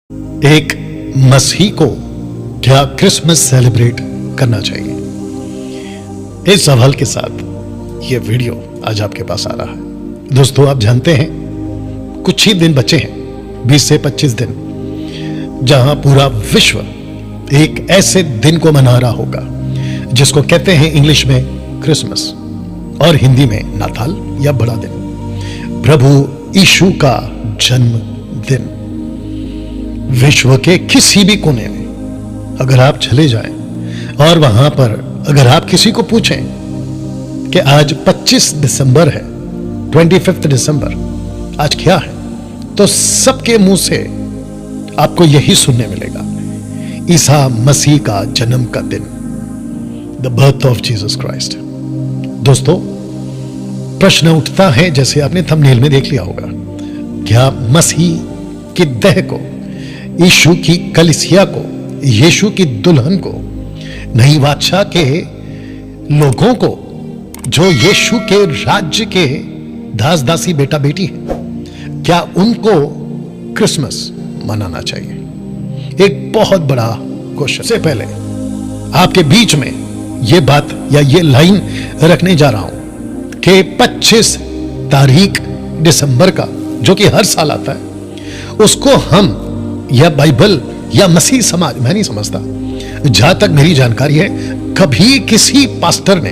एक मसीही को क्या क्रिसमस सेलिब्रेट करना चाहिए? इस सवाल के साथ यह वीडियो आज आपके पास आ रहा है। दोस्तों, आप जानते हैं कुछ ही दिन बचे हैं, 20 से 25 दिन, जहां पूरा विश्व एक ऐसे दिन को मना रहा होगा जिसको कहते हैं इंग्लिश में क्रिसमस और हिंदी में नाताल या बड़ा दिन, प्रभु यीशु का जन्म दिन। विश्व के किसी भी कोने में अगर आप चले जाएं और वहां पर अगर आप किसी को पूछें कि आज 25 दिसंबर है, 25 दिसंबर आज क्या है, तो सबके मुंह से आपको यही सुनने मिलेगा, ईसा मसीह का जन्म का दिन, the birth of Jesus Christ. दोस्तों, प्रश्न उठता है, जैसे आपने थंबनेल में देख लिया होगा, क्या मसीह की देह को, यीशु की कलीसिया को, यीशु की दुल्हन को, नई बादशाह के लोगों को, जो यीशु के राज्य के दास दासी बेटा बेटी हैं, क्या उनको क्रिसमस मनाना चाहिए? एक बहुत बड़ा क्वेश्चन। से पहले आपके बीच में यह बात या ये लाइन रखने जा रहा हूं कि 25 तारीख दिसंबर का, जो कि हर साल आता है, उसको हम या बाइबल या मसीह समाज, मैं नहीं समझता, जहां तक मेरी जानकारी है, कभी किसी पास्टर ने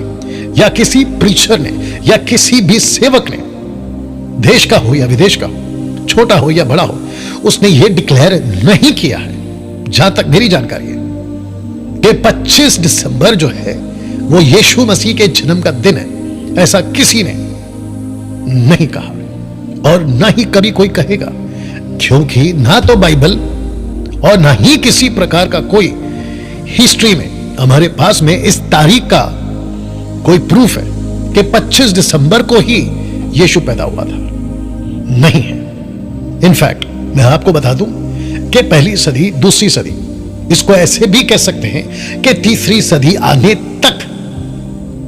या किसी प्रीचर ने या किसी भी सेवक ने, देश का हो या विदेश का हो, छोटा हो या बड़ा हो, उसने यह डिक्लेयर नहीं किया है, जहां तक मेरी जानकारी है, कि 25 दिसंबर जो है वो यीशु मसीह के जन्म का दिन है। ऐसा किसी ने नहीं कहा और ना ही कभी कोई कहेगा, क्योंकि ना तो बाइबल और ना ही किसी प्रकार का कोई हिस्ट्री में हमारे पास में इस तारीख का कोई प्रूफ है कि 25 दिसंबर को ही यीशु पैदा हुआ था। नहीं है। इनफैक्ट मैं आपको बता दूं कि पहली सदी, दूसरी सदी, इसको ऐसे भी कह सकते हैं कि तीसरी सदी आने तक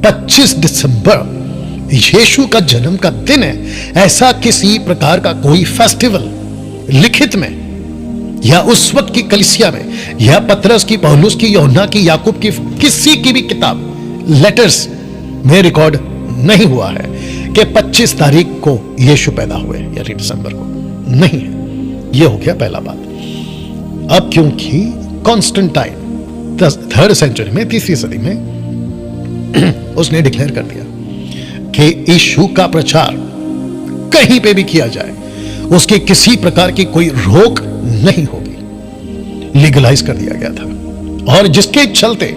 25 दिसंबर यीशु का जन्म का दिन है, ऐसा किसी प्रकार का कोई फेस्टिवल लिखित में या उस वक्त की कलीसिया में या पतरस की, पौलुस की, यूहन्ना की, याकूब की, किसी की भी किताब, लेटर्स में रिकॉर्ड नहीं हुआ है कि 25 तारीख को यीशु पैदा हुए, यानी दिसंबर को। नहीं है। यह हो गया पहला बात। अब क्योंकि कॉन्स्टेंटाइन 3rd सेंचुरी में, तीसरी सदी में उसने डिक्लेयर कर दिया कि यीशु का प्रचार कहीं पे भी किया जाए, उसकी किसी प्रकार की कोई रोक नहीं होगी, लीगलाइज कर दिया गया था, और जिसके चलते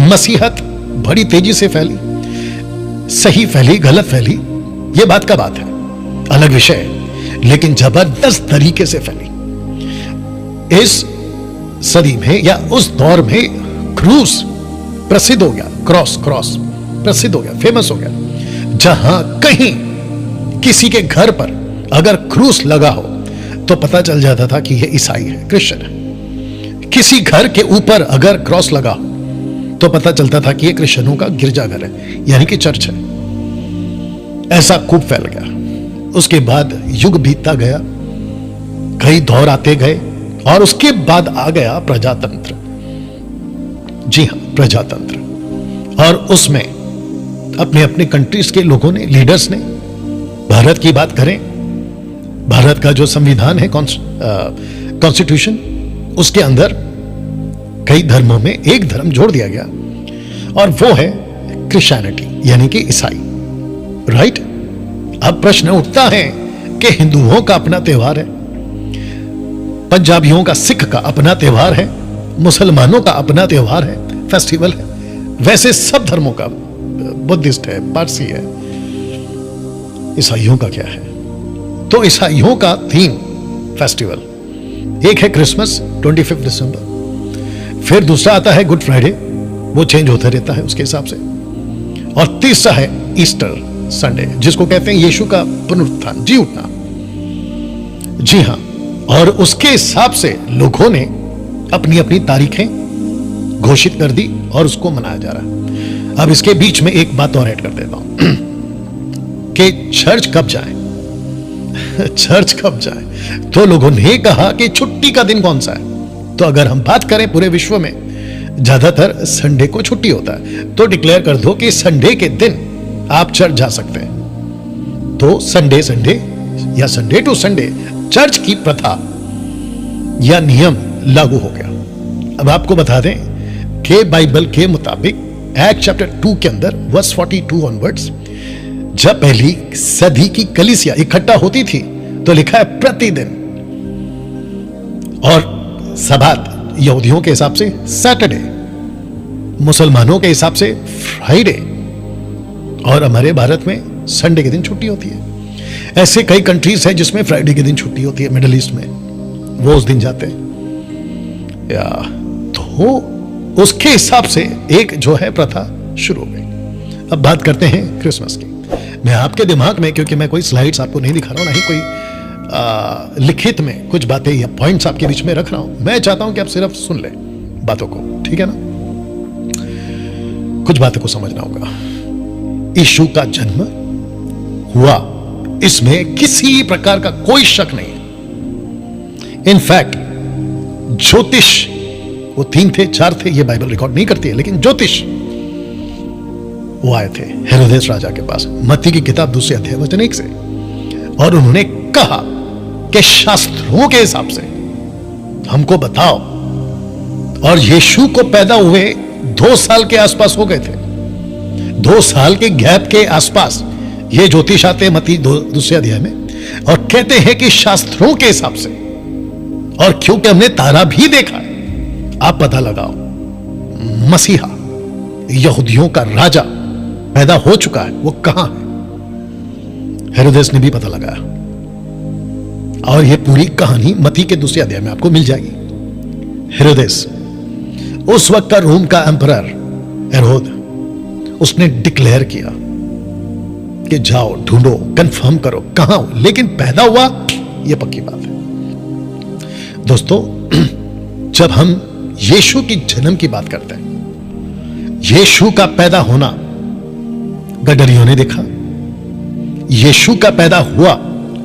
मसीहत बड़ी तेजी से फैली, सही फैली, गलत फैली, यह बात का बात है, अलग विषय है, लेकिन जबरदस्त तरीके से फैली। इस सदी में या उस दौर में क्रूस प्रसिद्ध हो गया, क्रॉस प्रसिद्ध हो गया, फेमस हो गया। जहां कहीं किसी के घर पर अगर क्रूस लगा हो तो पता चल जाता था कि यह ईसाई है, क्रिश्चियन है। किसी घर के ऊपर अगर क्रॉस लगा हो तो पता चलता था कि यह क्रिश्चियनों का गिरजाघर है, यानी कि चर्च है। ऐसा खूब फैल गया। उसके बाद युग बीतता गया, कई दौर आते गए, और उसके बाद आ गया प्रजातंत्र। जी हां, प्रजातंत्र। और उसमें अपने अपने कंट्रीज के लोगों ने, लीडर्स ने, भारत की बात करें, भारत का जो संविधान है, कॉन्स्टिट्यूशन, उसके अंदर कई धर्मों में एक धर्म जोड़ दिया गया, और वो है क्रिश्चियनिटी, यानी कि ईसाई। राइट? अब प्रश्न उठता है कि हिंदुओं का अपना त्योहार है, पंजाबियों का, सिख का अपना त्योहार है, मुसलमानों का अपना त्योहार है, फेस्टिवल है, वैसे सब धर्मों का, बुद्धिस्ट है, पारसी है, ईसाइयों का क्या है? तो ईसाइयों का 3 फेस्टिवल, एक है क्रिसमस 25 दिसंबर, फिर दूसरा आता है गुड फ्राइडे, वो चेंज होता रहता है उसके हिसाब से, और तीसरा है ईस्टर संडे, जिसको कहते हैं यीशु का पुनरुत्थान, जी उठना। जी हां, और उसके हिसाब से लोगों ने अपनी अपनी तारीखें घोषित कर दी और उसको मनाया जा रहा है। अब इसके बीच में एक बात और ऐड कर देता हूं कि चर्च कब जाएं। चर्च कब जाए, तो लोगों ने कहा कि छुट्टी का दिन कौन सा है। तो अगर हम बात करें पूरे विश्व में ज्यादातर संडे को छुट्टी होता है, तो डिक्लेयर कर दो कि संडे के दिन आप चर्च जा सकते हैं। तो संडे या संडे टू संडे चर्च की प्रथा या नियम लागू हो गया। अब आपको बता दें कि बाइबल के मुताबिक एक्ट चैप्टर 2 के अंदर वर्स 42 ऑनवर्ड्स, जब पहली सदी की कलीसिया इकट्ठा होती थी तो लिखा है प्रतिदिन, और सबात यहूदियों के हिसाब से सैटरडे, मुसलमानों के हिसाब से फ्राइडे, और हमारे भारत में संडे के दिन छुट्टी होती है। ऐसे कई कंट्रीज हैं जिसमें फ्राइडे के दिन छुट्टी होती है, मिडिल ईस्ट में वो उस दिन जाते हैं या, तो उसके हिसाब से एक जो है प्रथा शुरू हो गई। अब बात करते हैं क्रिसमस की। मैं आपके दिमाग में, क्योंकि मैं कोई स्लाइड्स आपको नहीं दिखा रहा हूं, ना ही कोई लिखित में कुछ बातें या पॉइंट्स आपके बीच में रख रहा हूं, मैं चाहता हूं कि आप सिर्फ सुन लें बातों को, ठीक है ना। कुछ बातों को समझना होगा। यीशु का जन्म हुआ, इसमें किसी प्रकार का कोई शक नहीं है। इनफैक्ट ज्योतिष, वो 3 थे 4 थे, ये बाइबल रिकॉर्ड नहीं करती है, लेकिन ज्योतिष वो आए थे हेरोदेस राजा के पास, मत्ती की किताब 2 अध्याय वचन 1 से, और उन्होंने कहा कि शास्त्रों के हिसाब से हमको बताओ। और यीशु को पैदा हुए 2 साल के आसपास हो गए थे, 2 साल के गैप के आसपास ये ज्योतिष आते हैं मत्ती 2 अध्याय में, और कहते हैं कि शास्त्रों के हिसाब से, और क्योंकि हमने तारा भी देखा है, आप पता लगाओ मसीहा यहूदियों का राजा पैदा हो चुका है, वो कहां है। हेरोदेस ने भी पता लगाया, और यह पूरी कहानी मत्ती के 2 अध्याय में आपको मिल जाएगी। हेरोदेस उस वक्त का रोम का एम्परर हेरोद, उसने डिक्लेयर किया कि जाओ ढूंढो, कंफर्म करो कहां हो, लेकिन पैदा हुआ यह पक्की बात है। दोस्तों, जब हम यीशु की जन्म की बात करते हैं, यीशु का पैदा होना गडरियों ने देखा, यीशु का पैदा हुआ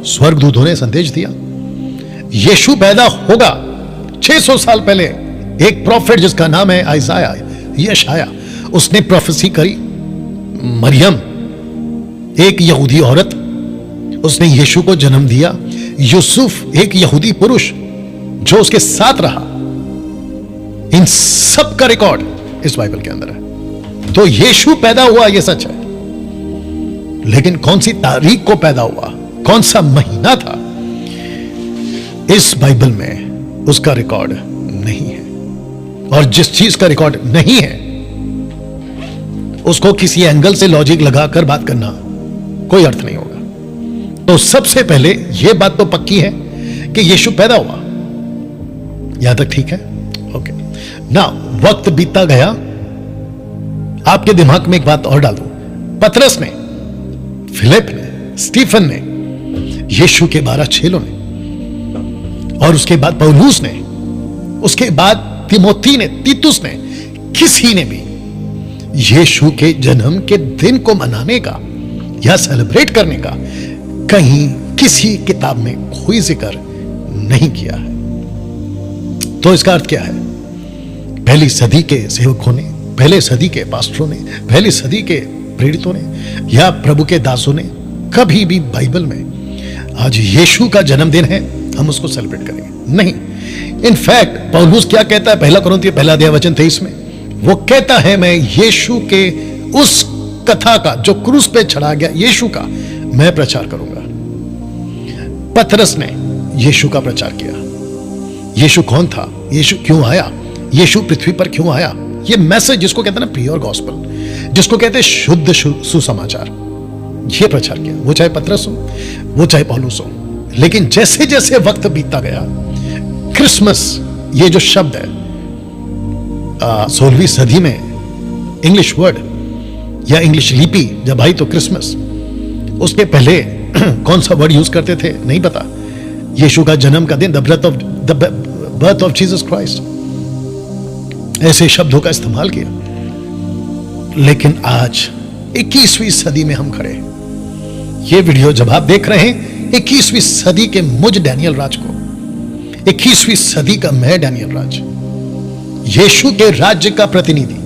स्वर्गदूतों ने संदेश दिया, यीशु पैदा होगा 600 साल पहले एक प्रॉफिट जिसका नाम है आइसाया, यशाया, उसने प्रोफेसी करी। मरियम एक यहूदी औरत, उसने यीशु को जन्म दिया। यूसुफ एक यहूदी पुरुष जो उसके साथ रहा। इन सब का रिकॉर्ड इस बाइबल के अंदर है। तो यीशु पैदा हुआ, यह सच है, लेकिन कौन सी तारीख को पैदा हुआ, कौन सा महीना था, इस बाइबल में उसका रिकॉर्ड नहीं है। और जिस चीज का रिकॉर्ड नहीं है, उसको किसी एंगल से लॉजिक लगाकर बात करना कोई अर्थ नहीं होगा। तो सबसे पहले यह बात तो पक्की है कि यीशु पैदा हुआ। यहां तक ठीक है? ओके ना। वक्त बीतता गया, आपके दिमाग में एक बात और डाल दूं। पतरस ने, फिलिप ने, स्टीफन ने, यीशु के 12 चेलों ने, और उसके बाद पौलुस ने, उसके बाद तिमोथी ने, तीतुस ने, किसी ने भी यीशु के जन्म के दिन को मनाने का या सेलिब्रेट करने का कहीं किसी किताब में कोई जिक्र नहीं किया है। तो इसका अर्थ क्या है? पहली सदी के सेवकों ने, पहले सदी के पास्टरों ने, पहली सदी के प्रेरितों ने या प्रभु के दासों ने कभी भी बाइबल में आज यीशु का जन्मदिन है हम उसको सेलिब्रेट करेंगे? नहीं। इनफैक्ट पौलुस क्या कहता है? 1 कुरिन्थियों 1 अध्याय वचन 23 में वो कहता है, मैं यीशु के उस कथा का जो क्रूस पे चढ़ा गया यीशु का मैं प्रचार करूंगा। पतरस ने यीशु का प्रचार किया। यीशु कौन था? यीशु क्यों आया? यीशु पृथ्वी पर क्यों आया? ये मैसेज जिसको कहते हैं ना प्योर गॉस्पेल, जिसको कहते हैं शुद्ध सुसमाचार, ये प्रचार किया। वो चाहे पतरस हो, वो चाहे पौलुस हो। लेकिन जैसे जैसे वक्त बीतता गया, क्रिसमस ये जो शब्द है 16वीं सदी में इंग्लिश वर्ड या इंग्लिश लिपि जब आई तो क्रिसमस, उसके पहले कौन सा वर्ड यूज करते थे नहीं पता। यीशु का जन्म का दिन, the birth of Jesus Christ, ऐसे शब्दों का इस्तेमाल किया। लेकिन आज 21वीं सदी में हम खड़े हैं। ये वीडियो जब आप देख रहे हैं 21वीं सदी के मुझ डैनियल राज को, 21वीं सदी का मैं डैनियल राज, यीशु के राज्य का प्रतिनिधि,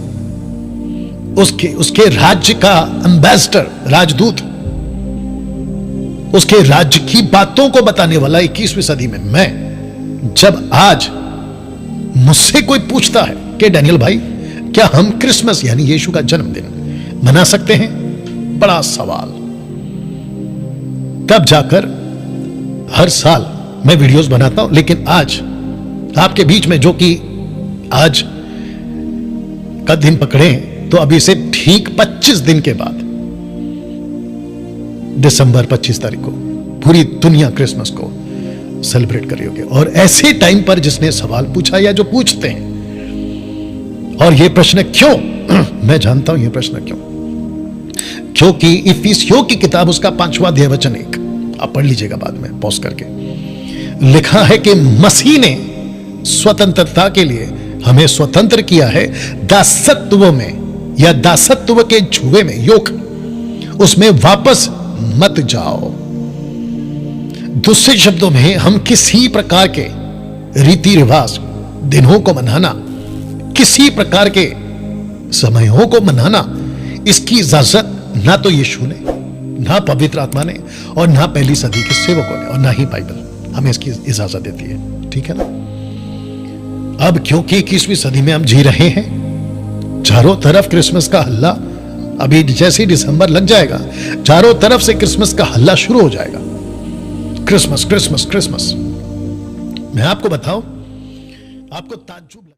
उसके राज्य का एम्बेसडर, राजदूत, उसके राज्य की बातों को बताने वाला 21वीं सदी में मैं, जब आज मुझसे कोई पूछता है कि डैनियल भाई क्या हम क्रिसमस यानी यीशु का जन्मदिन मना सकते हैं, बड़ा सवाल। तब जाकर हर साल मैं वीडियोस बनाता हूं, लेकिन आज आपके बीच में, जो कि आज का दिन पकड़े तो अभी से ठीक 25 दिन के बाद, दिसंबर 25 तारीख को पूरी दुनिया क्रिसमस को सेलिब्रेट कर रही होगी। और ऐसे टाइम पर जिसने सवाल पूछा या जो पूछते हैं, और यह प्रश्न क्यों मैं जानता हूं यह प्रश्न क्यों, क्योंकि इफिसियों की किताब उसका 5वां अध्याय वचन 1, आप पढ़ लीजिएगा बाद में पॉज करके, लिखा है कि मसीह ने स्वतंत्रता के लिए हमें स्वतंत्र किया है, दासत्व में या दासत्व के जुए में, योक, उसमें वापस मत जाओ। दूसरे शब्दों में, हम किसी प्रकार के रीति रिवाज, दिनों को मनाना, किसी प्रकार के समयों को मनाना, इसकी इजाजत ना तो यीशु ने, ना पवित्र आत्मा ने, और ना पहली सदी के सेवकों ने, और ना ही बाइबल हमें इसकी इजाजत देती है। ठीक है ना। अब क्योंकि 21वीं सदी में हम जी रहे हैं, चारों तरफ क्रिसमस का हल्ला, अभी जैसे ही दिसंबर लग जाएगा चारों तरफ से क्रिसमस का हल्ला शुरू हो जाएगा। Christmas Christmas Christmas. मैं आपको बताऊं, आपको ताज्जुब